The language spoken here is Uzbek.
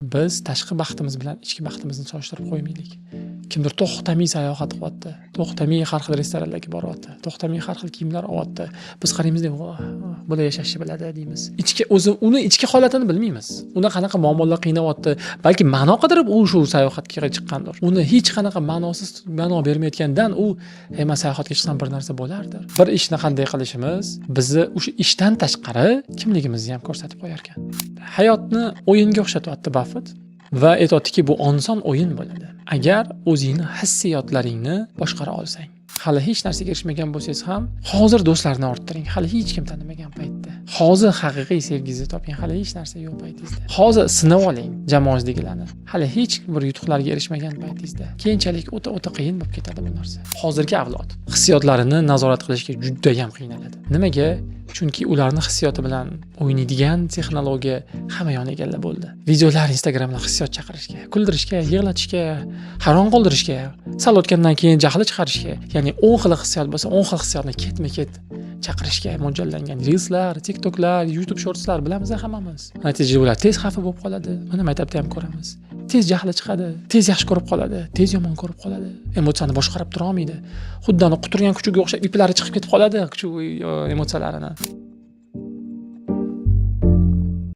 Biz tashqi baxtimiz bilan ichki baxtimizni solishtirib qo'ymaylik. Kimdir to'xtamay sayohat qilyapti, to'xtamay har xil restoranlarga boryapti, to'xtamay har xil kiyimlar olyapti. Biz qaraymizda, bular yashashni biladi deymiz. Uni ichki holatini bilmaymiz. Uni qanaqa muammolar qiynayapti, balki ma'no qidirib u shu sayohatga chiqqandir. Uni hech qanaqa ma'no bermayotgandan u men sayohatga chiqsam bir narsa bo'lardir. Bir ishni qanday qilishimiz bizni o'sha ishdan tashqari kimligimizni ham ko'rsatib qo'yar ekan. Hayotni o'yinga o'xshatyapti Buffett va aytayaptiki, bu oson o'yin bo'ladi. Agar o'zingni hissiyotlaringni boshqara olsang. Hali hech narsaga erishmagan bo'lsangiz ham, hozir do'stlarni orttiring, hali hech kim tanimagan paytda. Hozir haqiqiy sevgingizni toping, hali hech narsa yo'q paytingizda. Hozir sinab oling jamoangizdagilarni, hali hech bir yutuqlarga erishmagan paytingizda. Keyinchalik o'ta qiyin bo'lib ketadi bu narsa. Hozirgi avlod hissiyotlarini nazorat qilishga juda ham qiynaladi. Nimaga? Chunki ularni hissiyoti bilan o'ynaydigan texnologiya hamma yonni egallab bo'ldi. Videolar Instagramda hissiyot chaqirishga, kuldirishga, yig'latishga, hayron qoldirishga, sal o'tgandan keyin jahli chiqarishga, ya'ni 10 xil hissiyot bo'lsa, 10 xil hissiyotni ketma-ket chaqirishga mo'ljallangan Reelslar, TikToklar, YouTube Shortslar bilamiz hammamiz. Natijada ular tez xafa bo'lib qoladi. Mana maktabda ham ko'ramiz. Tez jahli chiqadi, tez yaxshi ko'rib qoladi, tez yomon ko'rib qoladi. Emotsiyani boshqarib tura olmaydi. Xuddi quturgan kuchugga o'xshab iplari chiqib ketib qoladi, kuchuk emotsiyalarini.